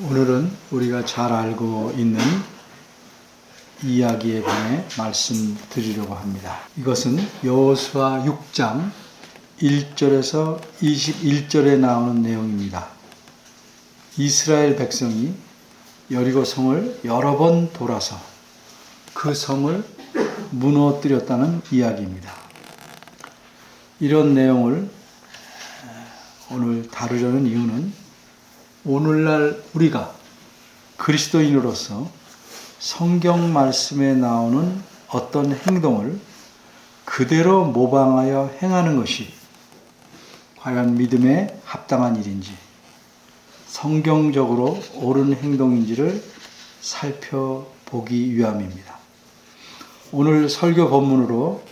오늘은 우리가 잘 알고 있는 이야기에 관해 말씀드리려고 합니다. 이것은 여호수아 6장 1절에서 21절에 나오는 내용입니다. 이스라엘 백성이 여리고 성을 여러 번 돌아서 그 성을 무너뜨렸다는 이야기입니다. 이런 내용을 오늘 다루려는 이유는 오늘날 우리가 그리스도인으로서 성경 말씀에 나오는 어떤 행동을 그대로 모방하여 행하는 것이 과연 믿음에 합당한 일인지, 성경적으로 옳은 행동인지를 살펴보기 위함입니다. 오늘 설교 본문으로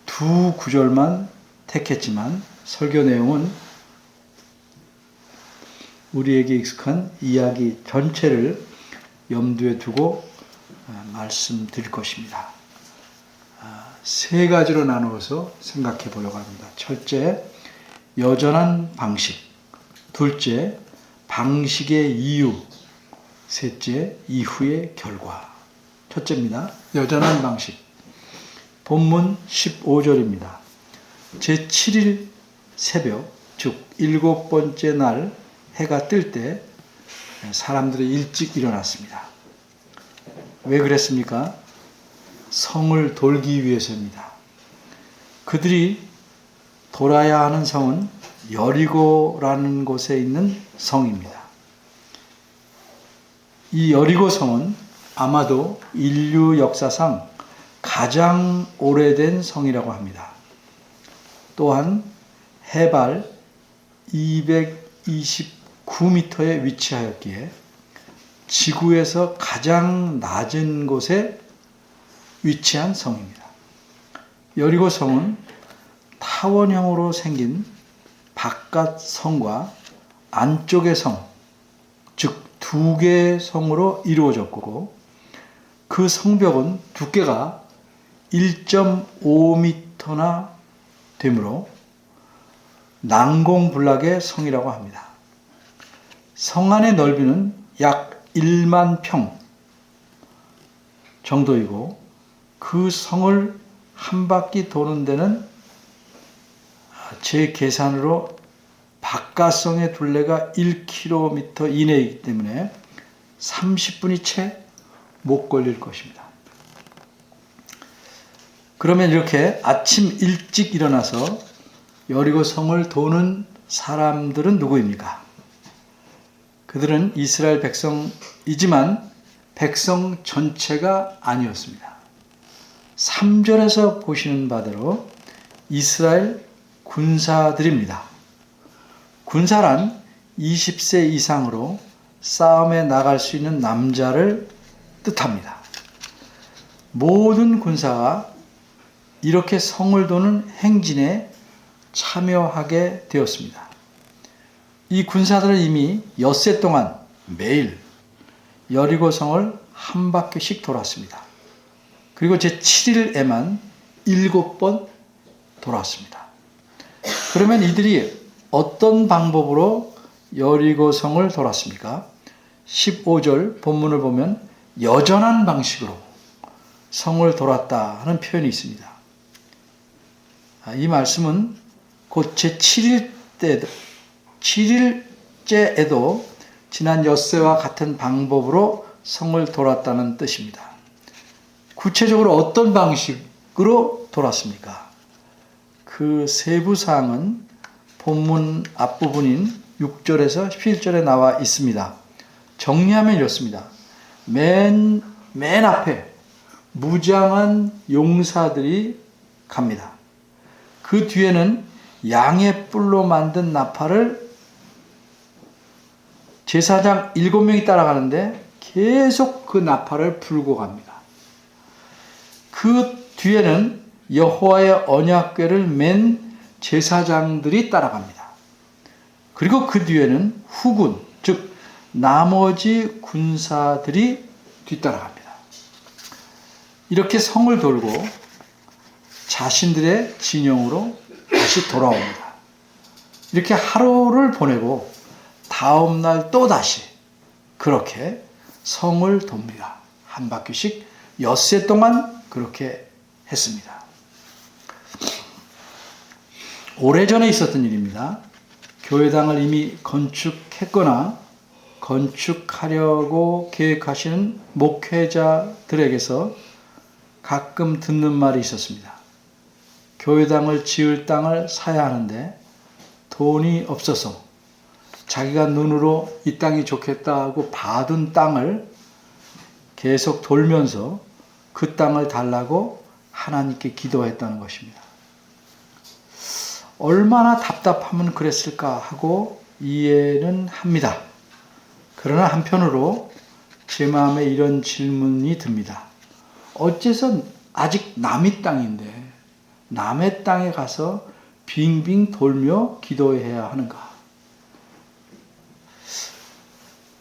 두 구절만 택했지만 설교 내용은 우리에게 익숙한 이야기 전체를 염두에 두고 말씀드릴 것입니다. 세 가지로 나누어서 생각해 보려고 합니다. 첫째, 여전한 방식. 둘째, 방식의 이유. 셋째, 이후의 결과. 첫째입니다. 여전한 방식. 본문 15절입니다. 제7일 새벽, 즉 일곱 번째 날 해가 뜰 때 사람들이 일찍 일어났습니다. 왜 그랬습니까? 성을 돌기 위해서입니다. 그들이 돌아야 하는 성은 여리고라는 곳에 있는 성입니다. 이 여리고 성은 아마도 인류 역사상 가장 오래된 성이라고 합니다. 또한 해발 229m에 위치하였기에 지구에서 가장 낮은 곳에 위치한 성입니다. 여리고 성은 타원형으로 생긴 바깥 성과 안쪽의 성, 즉 두 개의 성으로 이루어졌고 그 성벽은 두께가 1.5m나 되므로 난공불락의 성이라고 합니다. 성 안의 넓이는 약 1만 평 정도이고 그 성을 한 바퀴 도는 데는 제 계산으로 바깥성의 둘레가 1km 이내이기 때문에 30분이 채 못 걸릴 것입니다. 그러면 이렇게 아침 일찍 일어나서 여리고 성을 도는 사람들은 누구입니까? 그들은 이스라엘 백성이지만 백성 전체가 아니었습니다. 3절에서 보시는 바대로 이스라엘 군사들입니다. 군사란 20세 이상으로 싸움에 나갈 수 있는 남자를 뜻합니다. 모든 군사가 이렇게 성을 도는 행진에 참여하게 되었습니다. 이 군사들은 이미 엿새 동안 매일 여리고 성을 한 바퀴씩 돌았습니다. 그리고 제7일에만 7번 돌았습니다. 그러면 이들이 어떤 방법으로 여리고 성을 돌았습니까? 15절 본문을 보면 여전한 방식으로 성을 돌았다 하는 표현이 있습니다. 이 말씀은 곧 제7일째에도 지난 엿새와 같은 방법으로 성을 돌았다는 뜻입니다. 구체적으로 어떤 방식으로 돌았습니까? 그 세부사항은 본문 앞부분인 6절에서 11절에 나와 있습니다. 정리하면 이렇습니다. 맨 앞에 무장한 용사들이 갑니다. 그 뒤에는 양의 뿔로 만든 나팔을 제사장 7명이 따라가는데 계속 그 나팔을 불고 갑니다. 그 뒤에는 여호와의 언약궤를 맨 제사장들이 따라갑니다. 그리고 그 뒤에는 후군, 즉 나머지 군사들이 뒤따라갑니다. 이렇게 성을 돌고 자신들의 진영으로 다시 돌아옵니다. 이렇게 하루를 보내고 다음날 또다시 그렇게 성을 돕니다. 한 바퀴씩 엿새 동안 그렇게 했습니다. 오래전에 있었던 일입니다. 교회당을 이미 건축했거나 건축하려고 계획하시는 목회자들에게서 가끔 듣는 말이 있었습니다. 교회당을 지을 땅을 사야 하는데 돈이 없어서 자기가 눈으로 이 땅이 좋겠다고 봐둔 땅을 계속 돌면서 그 땅을 달라고 하나님께 기도했다는 것입니다. 얼마나 답답하면 그랬을까 하고 이해는 합니다. 그러나 한편으로 제 마음에 이런 질문이 듭니다. 어째서 아직 남의 땅인데 남의 땅에 가서 빙빙 돌며 기도해야 하는가?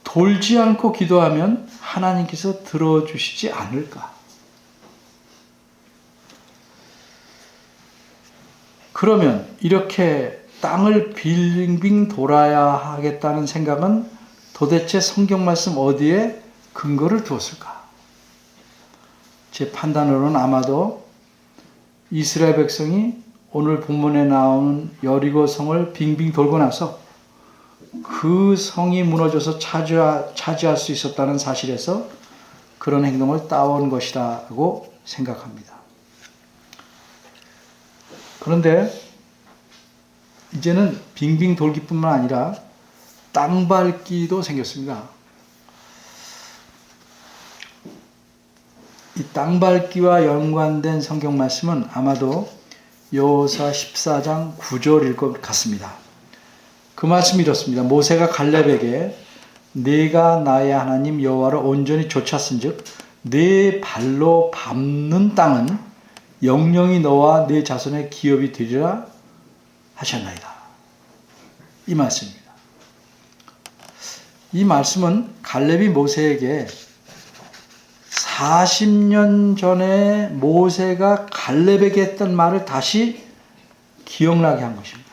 돌지 않고 기도하면 하나님께서 들어주시지 않을까? 그러면 이렇게 땅을 빙빙 돌아야 하겠다는 생각은 도대체 성경 말씀 어디에 근거를 두었을까? 제 판단으로는 아마도 이스라엘 백성이 오늘 본문에 나오는 여리고 성을 빙빙 돌고 나서 그 성이 무너져서 차지할 수 있었다는 사실에서 그런 행동을 따온 것이라고 생각합니다. 그런데 이제는 빙빙 돌기뿐만 아니라 땅밟기도 생겼습니다. 이 땅밟기와 연관된 성경 말씀은 아마도 여호수아 14장 9절일 것 같습니다. 그 말씀이 이렇습니다. 모세가 갈렙에게 네가 나의 하나님 여호와를 온전히 좇았은즉 네 발로 밟는 땅은 영영이 너와 네 자손의 기업이 되리라 하셨나이다. 이 말씀입니다. 이 말씀은 갈렙이 모세에게 40년 전에 모세가 갈렙에게 했던 말을 다시 기억나게 한 것입니다.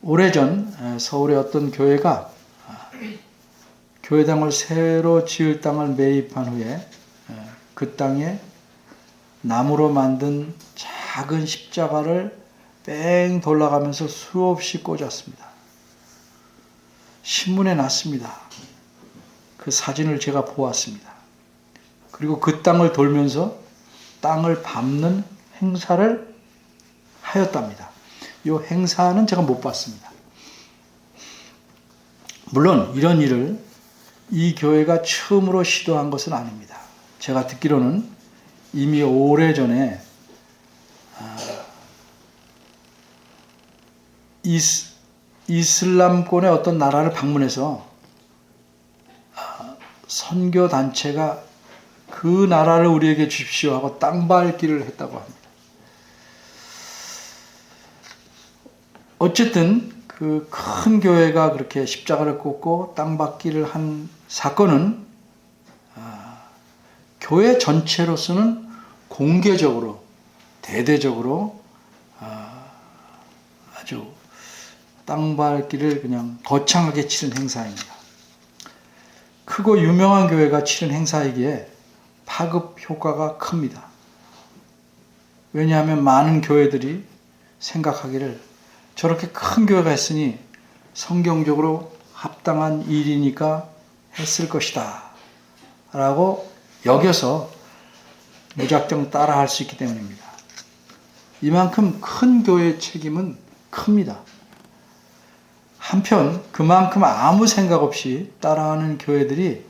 오래전 서울의 어떤 교회가 교회당을 새로 지을 땅을 매입한 후에 그 땅에 나무로 만든 작은 십자가를 뺑 돌아가면서 수없이 꽂았습니다. 신문에 났습니다. 그 사진을 제가 보았습니다. 그리고 그 땅을 돌면서 땅을 밟는 행사를 하였답니다. 이 행사는 제가 못 봤습니다. 물론 이런 일을 이 교회가 처음으로 시도한 것은 아닙니다. 제가 듣기로는 이미 오래전에 이슬람권의 어떤 나라를 방문해서 선교단체가 그 나라를 우리에게 주십시오 하고 땅밟기를 했다고 합니다. 어쨌든 그 큰 교회가 그렇게 십자가를 꽂고 땅밟기를 한 사건은 교회 전체로서는 공개적으로 대대적으로 아주 땅밟기를 그냥 거창하게 치른 행사입니다. 크고 유명한 교회가 치른 행사이기에 파급 효과가 큽니다. 왜냐하면 많은 교회들이 생각하기를 저렇게 큰 교회가 했으니 성경적으로 합당한 일이니까 했을 것이다 라고 여겨서 무작정 따라할 수 있기 때문입니다. 이만큼 큰 교회의 책임은 큽니다. 한편 그만큼 아무 생각 없이 따라하는 교회들이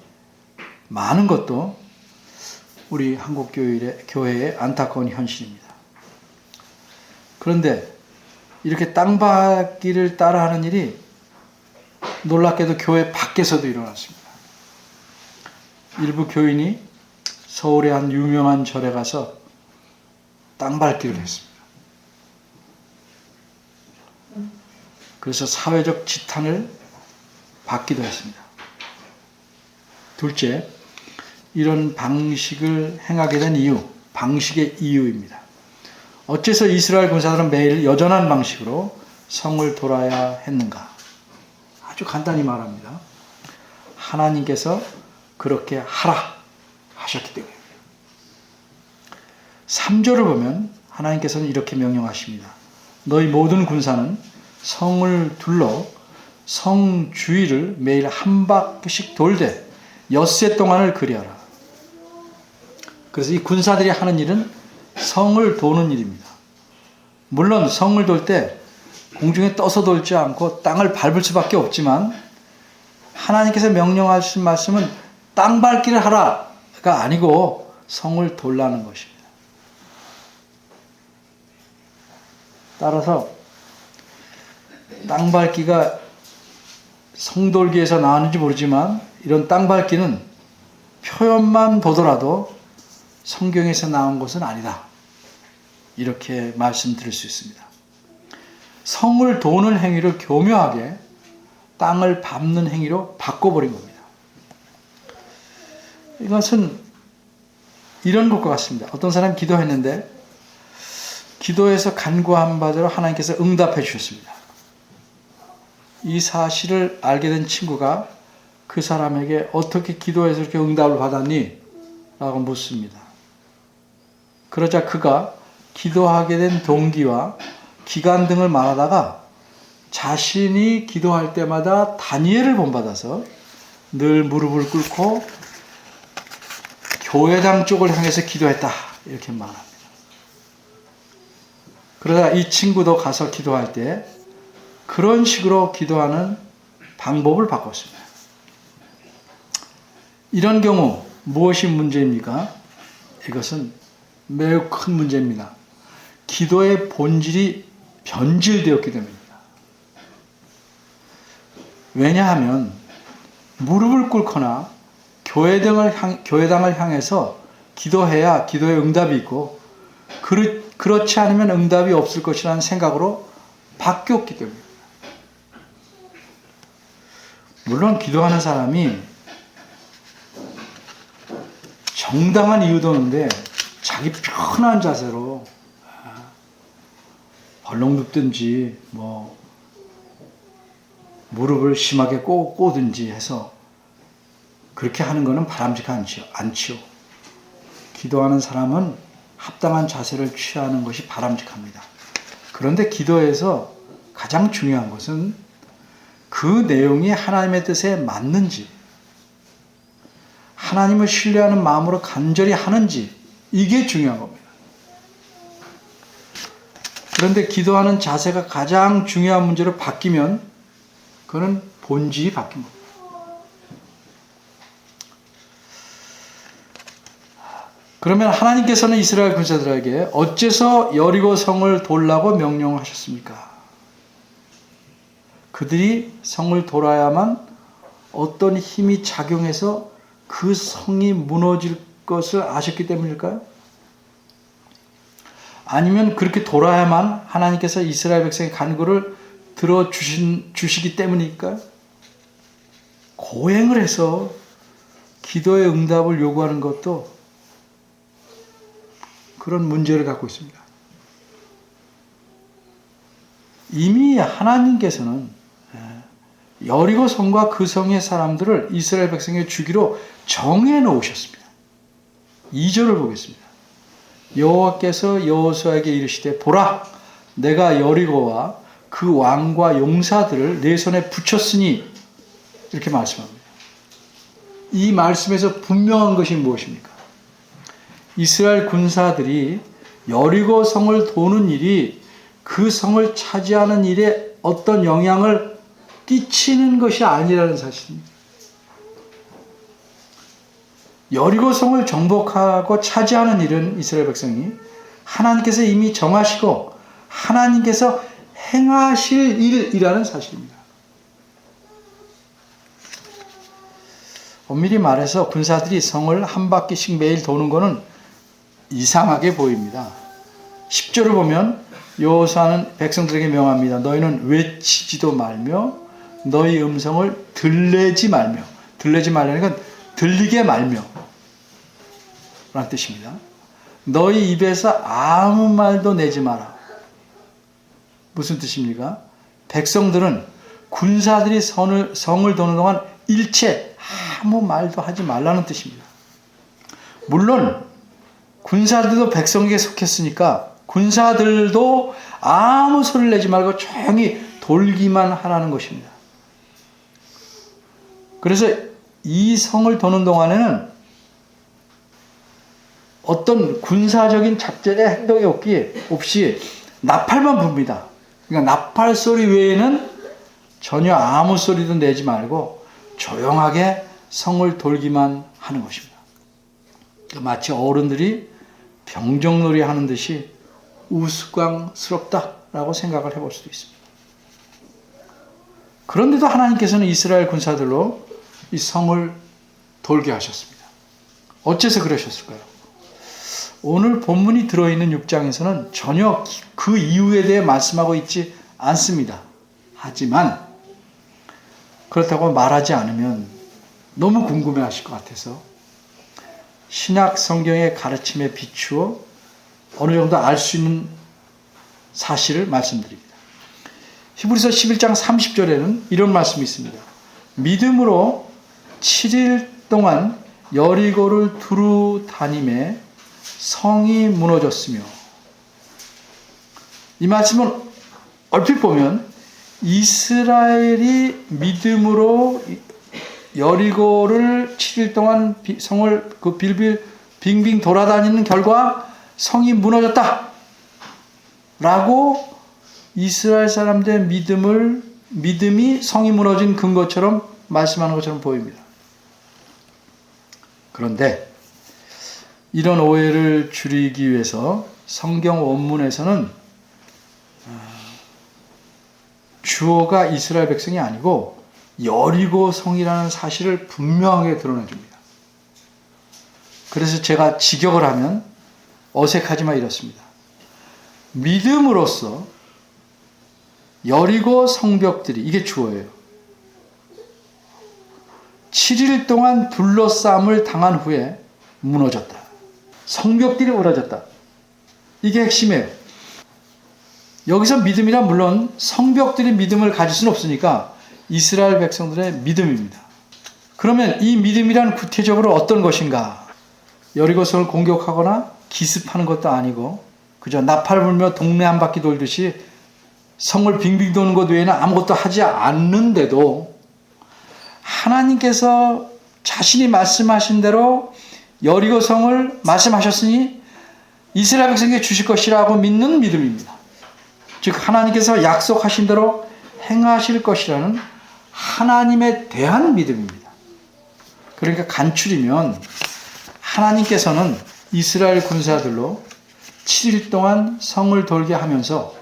많은 것도 우리 한국교회의 안타까운 현실입니다. 그런데 이렇게 땅밟기를 따라하는 일이 놀랍게도 교회 밖에서도 일어났습니다. 일부 교인이 서울의 한 유명한 절에 가서 땅밟기를 했습니다. 그래서 사회적 지탄을 받기도 했습니다. 둘째, 이런 방식을 행하게 된 이유, 방식의 이유입니다. 어째서 이스라엘 군사들은 매일 여전한 방식으로 성을 돌아야 했는가? 아주 간단히 말합니다. 하나님께서 그렇게 하라 하셨기 때문입니다. 3절을 보면 하나님께서는 이렇게 명령하십니다. 너희 모든 군사는 성을 둘러 성 주위를 매일 한 바퀴씩 돌되 엿새 동안을 그리하라. 그래서 이 군사들이 하는 일은 성을 도는 일입니다. 물론 성을 돌 때 공중에 떠서 돌지 않고 땅을 밟을 수밖에 없지만 하나님께서 명령하신 말씀은 땅 밟기를 하라가 아니고 성을 돌라는 것입니다. 따라서 땅 밟기가 성돌기에서 나왔는지 모르지만 이런 땅 밟기는 표현만 보더라도 성경에서 나온 것은 아니다. 이렇게 말씀드릴 수 있습니다. 성을 도는 행위를 교묘하게 땅을 밟는 행위로 바꿔버린 겁니다. 이것은 이런 것과 같습니다. 어떤 사람이 기도했는데 기도해서 간구한 바대로 하나님께서 응답해 주셨습니다. 이 사실을 알게 된 친구가 그 사람에게 어떻게 기도해서 이렇게 응답을 받았니? 라고 묻습니다. 그러자 그가 기도하게 된 동기와 기간 등을 말하다가 자신이 기도할 때마다 다니엘을 본받아서 늘 무릎을 꿇고 교회당 쪽을 향해서 기도했다. 이렇게 말합니다. 그러다 이 친구도 가서 기도할 때 그런 식으로 기도하는 방법을 바꿨습니다. 이런 경우 무엇이 문제입니까? 이것은 매우 큰 문제입니다. 기도의 본질이 변질되었기 때문입니다. 왜냐하면 무릎을 꿇거나 교회당을 향해서 기도해야 기도의 응답이 있고 그렇지 않으면 응답이 없을 것이라는 생각으로 바뀌었기 때문입니다. 물론 기도하는 사람이 정당한 이유도 없는데 자기 편한 자세로 벌렁 눕든지 무릎을 심하게 꼬든지 해서 그렇게 하는 것은 바람직하지 않지요. 기도하는 사람은 합당한 자세를 취하는 것이 바람직합니다. 그런데 기도에서 가장 중요한 것은 그 내용이 하나님의 뜻에 맞는지, 하나님을 신뢰하는 마음으로 간절히 하는지, 이게 중요한 겁니다. 그런데 기도하는 자세가 가장 중요한 문제로 바뀌면 그는 본질이 바뀐 겁니다. 그러면 하나님께서는 이스라엘 군사들에게 어째서 여리고 성을 돌라고 명령하셨습니까? 그들이 성을 돌아야만 어떤 힘이 작용해서 그 성이 무너질 것을 아셨기 때문일까요? 아니면 그렇게 돌아야만 하나님께서 이스라엘 백성의 간구를 들어주시기 때문일까요? 고행을 해서 기도의 응답을 요구하는 것도 그런 문제를 갖고 있습니다. 이미 하나님께서는 여리고 성과 그 성의 사람들을 이스라엘 백성의 주기로 정해 놓으셨습니다. 2절을 보겠습니다. 여호와께서 여호수아에게 이르시되 보라 내가 여리고와 그 왕과 용사들을 내 손에 붙였으니 이렇게 말씀합니다. 이 말씀에서 분명한 것이 무엇입니까? 이스라엘 군사들이 여리고 성을 도는 일이 그 성을 차지하는 일에 어떤 영향을 끼치는 것이 아니라는 사실입니다. 여리고 성을 정복하고 차지하는 일은 이스라엘 백성이 하나님께서 이미 정하시고 하나님께서 행하실 일이라는 사실입니다. 엄밀히 말해서 군사들이 성을 한 바퀴씩 매일 도는 것은 이상하게 보입니다. 10절을 보면 여호수아는 백성들에게 명합니다. 너희는 외치지도 말며 너희 음성을 들리지 말며, 들리지 말라는 건 들리게 말며 라는 뜻입니다. 너희 입에서 아무 말도 내지 마라. 무슨 뜻입니까? 백성들은 군사들이 성을 도는 동안 일체 아무 말도 하지 말라는 뜻입니다. 물론 군사들도 백성에게 속했으니까 군사들도 아무 소리를 내지 말고 조용히 돌기만 하라는 것입니다. 그래서 이 성을 도는 동안에는 어떤 군사적인 작전의 행동이 없이 나팔만 붑니다. 그러니까 나팔 소리 외에는 전혀 아무 소리도 내지 말고 조용하게 성을 돌기만 하는 것입니다. 마치 어른들이 병정놀이 하는 듯이 우스꽝스럽다라고 생각을 해볼 수도 있습니다. 그런데도 하나님께서는 이스라엘 군사들로 이 성을 돌게 하셨습니다. 어째서 그러셨을까요? 오늘 본문이 들어있는 6장에서는 전혀 그 이유에 대해 말씀하고 있지 않습니다. 하지만 그렇다고 말하지 않으면 너무 궁금해 하실 것 같아서 신약 성경의 가르침에 비추어 어느 정도 알 수 있는 사실을 말씀드립니다. 히브리서 11장 30절에는 이런 말씀이 있습니다. 믿음으로 7일 동안 여리고를 두루 다니매 성이 무너졌으며, 이 말씀은 얼핏 보면 이스라엘이 믿음으로 여리고를 7일 동안 성을 빙빙 돌아다니는 결과 성이 무너졌다 라고 이스라엘 사람들의 믿음이 성이 무너진 근거처럼 말씀하는 것처럼 보입니다. 그런데 이런 오해를 줄이기 위해서 성경 원문에서는 주어가 이스라엘 백성이 아니고 여리고 성이라는 사실을 분명하게 드러내줍니다. 그래서 제가 직역을 하면 어색하지만 이렇습니다. 믿음으로써 여리고 성벽들이, 이게 주어예요, 7일 동안 둘러싸움을 당한 후에 무너졌다. 성벽들이 무너졌다. 이게 핵심이에요. 여기서 믿음이란 물론 성벽들이 믿음을 가질 수는 없으니까 이스라엘 백성들의 믿음입니다. 그러면 이 믿음이란 구체적으로 어떤 것인가? 여리고성을 공격하거나 기습하는 것도 아니고 그저 나팔 불며 동네 한 바퀴 돌듯이 성을 빙빙 도는 것 외에는 아무것도 하지 않는데도 하나님께서 자신이 말씀하신 대로 여리고성을 말씀하셨으니 이스라엘 백성에게 주실 것이라고 믿는 믿음입니다. 즉 하나님께서 약속하신 대로 행하실 것이라는 하나님에 대한 믿음입니다. 그러니까 간추리면 하나님께서는 이스라엘 군사들로 7일 동안 성을 돌게 하면서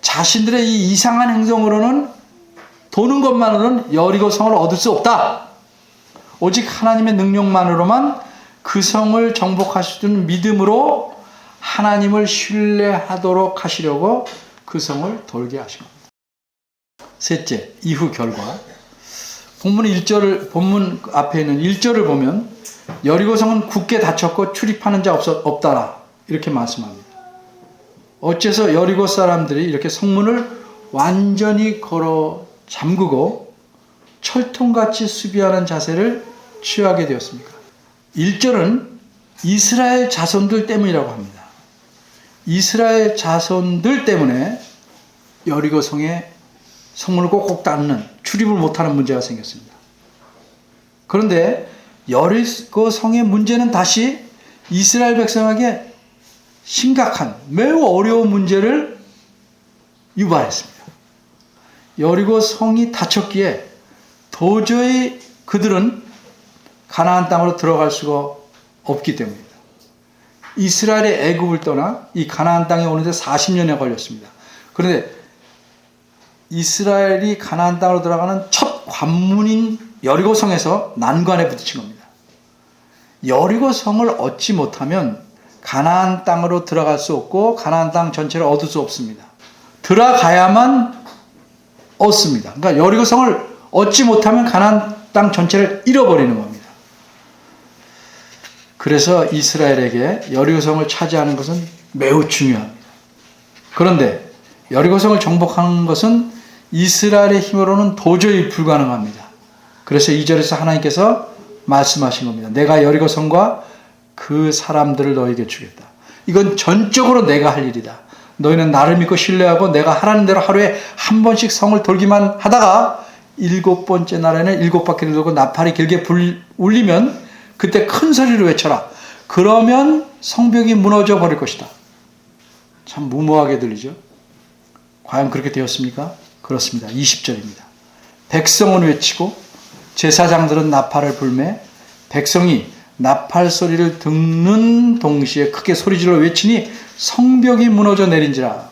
자신들의 이 이상한 행동으로는, 도는 것만으로는 여리고 성을 얻을 수 없다. 오직 하나님의 능력만으로만 그 성을 정복할 수 있는 믿음으로 하나님을 신뢰하도록 하시려고 그 성을 돌게 하신 겁니다. 셋째, 이후 결과. 본문 앞에 있는 1절을 보면 여리고성은 굳게 닫혔고 출입하는 자 없다라 이렇게 말씀합니다. 어째서 여리고 사람들이 이렇게 성문을 완전히 걸어 잠그고 철통같이 수비하는 자세를 취하게 되었습니까? 1절은 이스라엘 자손들 때문이라고 합니다. 이스라엘 자손들 때문에 여리고 성에 성문을 꼭꼭 닫는, 출입을 못하는 문제가 생겼습니다. 그런데 여리고 성의 문제는 다시 이스라엘 백성에게 심각한, 매우 어려운 문제를 유발했습니다. 여리고 성이 닫혔기에 도저히 그들은 가나안 땅으로 들어갈 수가 없기 때문입니다. 이스라엘이 애굽을 떠나 이 가나안 땅에 오는데 40년에 걸렸습니다. 그런데 이스라엘이 가나안 땅으로 들어가는 첫 관문인 여리고성에서 난관에 부딪힌 겁니다. 여리고성을 얻지 못하면 가나안 땅으로 들어갈 수 없고 가나안 땅 전체를 얻을 수 없습니다. 들어가야만 얻습니다. 그러니까 여리고성을 얻지 못하면 가나안 땅 전체를 잃어버리는 겁니다. 그래서 이스라엘에게 여리고성을 차지하는 것은 매우 중요합니다. 그런데 여리고성을 정복하는 것은 이스라엘의 힘으로는 도저히 불가능합니다. 그래서 2절에서 하나님께서 말씀하신 겁니다. 내가 여리고 성과 그 사람들을 너에게 주겠다. 이건 전적으로 내가 할 일이다. 너희는 나를 믿고 신뢰하고 내가 하라는 대로 하루에 한 번씩 성을 돌기만 하다가 7번째 날에는 7바퀴를 돌고 나팔이 길게 울리면 그때 큰 소리로 외쳐라. 그러면 성벽이 무너져 버릴 것이다. 참 무모하게 들리죠? 과연 그렇게 되었습니까? 그렇습니다. 20절입니다. 백성은 외치고 제사장들은 나팔을 불매 백성이 나팔 소리를 듣는 동시에 크게 소리질러 외치니 성벽이 무너져 내린지라.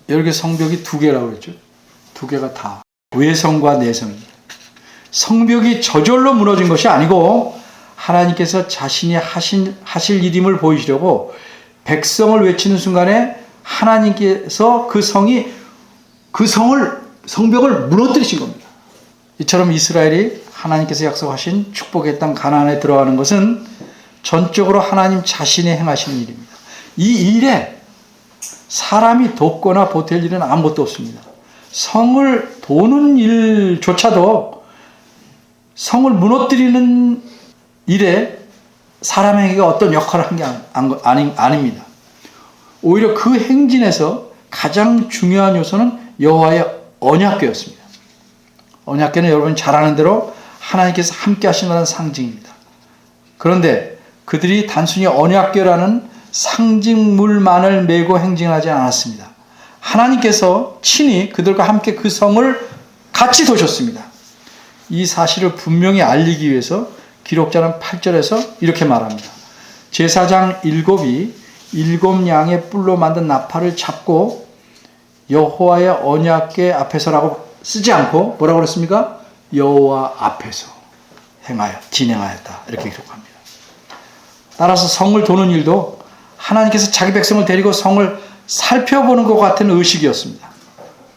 여기 성벽이 2개라고 그랬죠. 2개가 다 외성과 내성입니다. 성벽이 저절로 무너진 것이 아니고 하나님께서 자신이 하실 일임을 보이시려고 백성을 외치는 순간에 하나님께서 성벽을 무너뜨리신 겁니다. 이처럼 이스라엘이 하나님께서 약속하신 축복의 땅 가나안에 들어가는 것은 전적으로 하나님 자신이 행하시는 일입니다. 이 일에 사람이 돕거나 보탤 일은 아무것도 없습니다. 성을 도는 일조차도 성을 무너뜨리는 일에 사람에게 어떤 역할을 한 게 아닙니다. 오히려 그 행진에서 가장 중요한 요소는 여호와의 언약궤였습니다. 언약궤는 여러분 잘 아는 대로 하나님께서 함께 하시는 상징입니다. 그런데 그들이 단순히 언약궤라는 상징물만을 메고 행진하지 않았습니다. 하나님께서 친히 그들과 함께 그 성을 같이 도셨습니다. 이 사실을 분명히 알리기 위해서 기록자는 8절에서 이렇게 말합니다. 제사장 7이 7양의 뿔로 만든 나팔을 잡고 여호와의 언약궤 앞에서라고 쓰지 않고 뭐라고 그랬습니까? 여호와 앞에서 진행하였다. 이렇게 기록합니다. 따라서 성을 도는 일도 하나님께서 자기 백성을 데리고 성을 살펴보는 것 같은 의식이었습니다.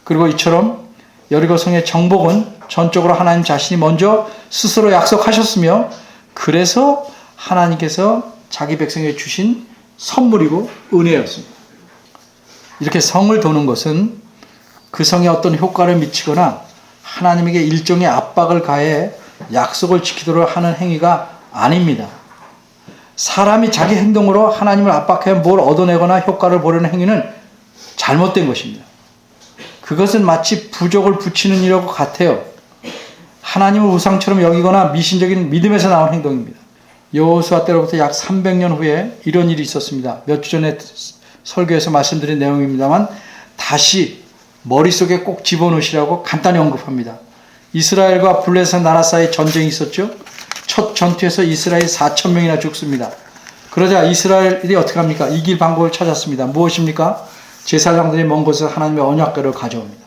그리고 이처럼 여리고 성의 정복은 전적으로 하나님 자신이 먼저 스스로 약속하셨으며 그래서 하나님께서 자기 백성에게 주신 선물이고 은혜였습니다. 이렇게 성을 도는 것은 그 성에 어떤 효과를 미치거나 하나님에게 일종의 압박을 가해 약속을 지키도록 하는 행위가 아닙니다. 사람이 자기 행동으로 하나님을 압박해 뭘 얻어내거나 효과를 보려는 행위는 잘못된 것입니다. 그것은 마치 부족을 붙이는 일하고 같아요. 하나님을 우상처럼 여기거나 미신적인 믿음에서 나온 행동입니다. 여호수아 때로부터 약 300년 후에 이런 일이 있었습니다. 몇 주 전에 설교에서 말씀드린 내용입니다만 다시 머릿속에 꼭 집어넣으시라고 간단히 언급합니다. 이스라엘과 블레셋 나라 사이 전쟁이 있었죠. 첫 전투에서 이스라엘이 4,000명이나 죽습니다. 그러자 이스라엘이 어떻게 합니까? 이길 방법을 찾았습니다. 무엇입니까? 제사장들이 먼 곳에서 하나님의 언약궤를 가져옵니다.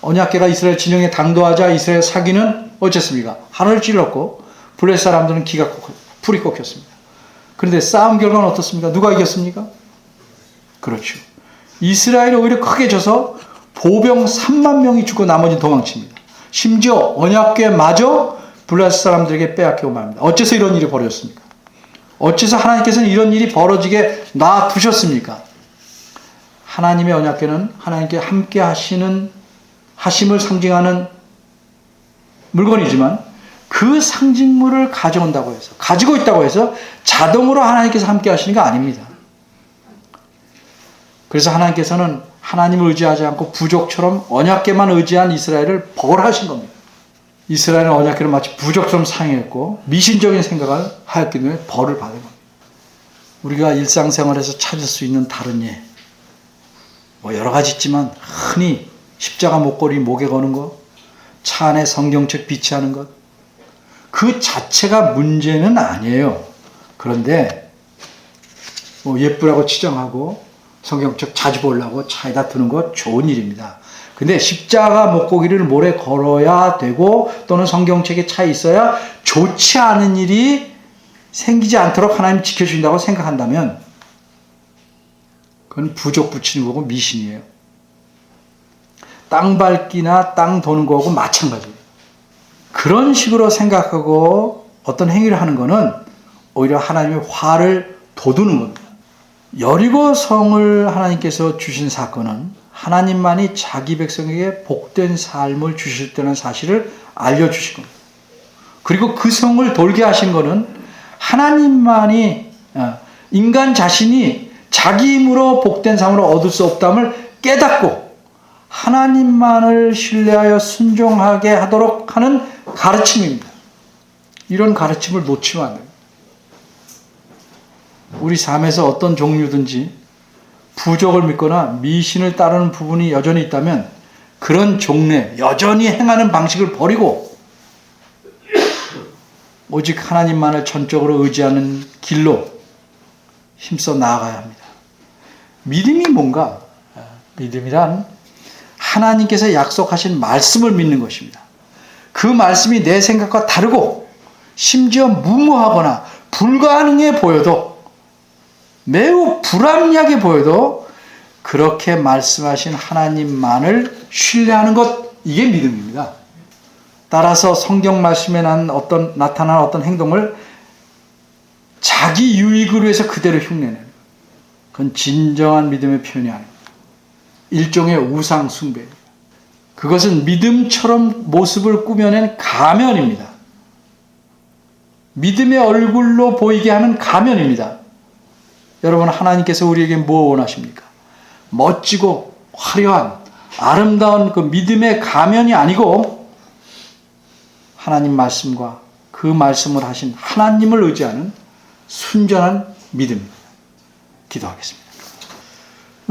언약궤가 이스라엘 진영에 당도하자 이스라엘 사기는 어쨌습니까? 하늘을 찔렀고 블레셋 사람들은 풀이 꺾였습니다. 그런데 싸움 결과는 어떻습니까? 누가 이겼습니까? 그렇죠. 이스라엘이 오히려 크게 져서 보병 3만 명이 죽고 나머지는 도망칩니다. 심지어 언약궤마저 블레셋 사람들에게 빼앗기고 말입니다. 어째서 이런 일이 벌어졌습니까? 어째서 하나님께서는 이런 일이 벌어지게 놔두셨습니까? 하나님의 언약궤는 하나님께 함께 하심을 상징하는 물건이지만 그 상징물을 가지고 있다고 해서 자동으로 하나님께서 함께 하시는 게 아닙니다. 그래서 하나님께서는 하나님을 의지하지 않고 부족처럼 언약궤만 의지한 이스라엘을 벌하신 겁니다. 이스라엘은 언약궤를 마치 부족처럼 사용했고 미신적인 생각을 하였기 때문에 벌을 받은 겁니다. 우리가 일상생활에서 찾을 수 있는 다른 예, 여러 가지 있지만 흔히 십자가 목걸이 목에 거는 것, 차 안에 성경책 비치하는 것, 그 자체가 문제는 아니에요. 그런데 예쁘라고 치장하고 성경책 자주 보려고 차에다 두는 것 좋은 일입니다. 근데 십자가 목걸이를 목에 걸어야 되고 또는 성경책에 차에 있어야 좋지 않은 일이 생기지 않도록 하나님 지켜주신다고 생각한다면 그건 부족 붙이는 거고 미신이에요. 땅 밟기나 땅 도는 거하고 마찬가지예요. 그런 식으로 생각하고 어떤 행위를 하는 거는 오히려 하나님의 화를 돋우는 겁니다. 여리고 성을 하나님께서 주신 사건은 하나님만이 자기 백성에게 복된 삶을 주실 때는 사실을 알려주신 겁니다. 그리고 그 성을 돌게 하신 것은 하나님만이 인간 자신이 자기 힘으로 복된 삶을 얻을 수 없담을 깨닫고 하나님만을 신뢰하여 순종하게 하도록 하는 가르침입니다. 이런 가르침을 놓치면 안 됩니다. 우리 삶에서 어떤 종류든지 부족을 믿거나 미신을 따르는 부분이 여전히 있다면 그런 종래, 여전히 행하는 방식을 버리고 오직 하나님만을 전적으로 의지하는 길로 힘써 나아가야 합니다. 믿음이 뭔가? 믿음이란 하나님께서 약속하신 말씀을 믿는 것입니다. 그 말씀이 내 생각과 다르고 심지어 무모하거나 불가능해 보여도 매우 불합리하게 보여도 그렇게 말씀하신 하나님만을 신뢰하는 것, 이게 믿음입니다. 따라서 성경 말씀에 나타난 어떤 행동을 자기 유익을 위해서 그대로 흉내내는, 그건 진정한 믿음의 표현이 아닙니다. 일종의 우상 숭배입니다. 그것은 믿음처럼 모습을 꾸며낸 가면입니다. 믿음의 얼굴로 보이게 하는 가면입니다. 여러분, 하나님께서 우리에게 뭐 원하십니까? 멋지고 화려한 아름다운 그 믿음의 가면이 아니고 하나님 말씀과 그 말씀을 하신 하나님을 의지하는 순전한 믿음입니다. 기도하겠습니다.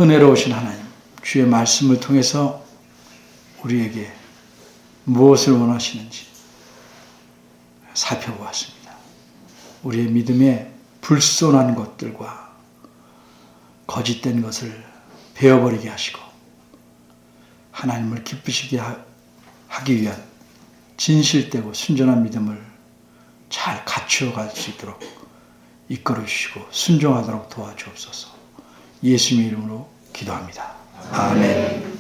은혜로우신 하나님, 주의 말씀을 통해서 우리에게 무엇을 원하시는지 살펴보았습니다. 우리의 믿음에 불손한 것들과 거짓된 것을 베어버리게 하시고 하나님을 기쁘시게 하기 위한 진실되고 순전한 믿음을 잘 갖추어 갈 수 있도록 이끌어 주시고 순종하도록 도와주옵소서. 예수님의 이름으로 기도합니다. 아멘.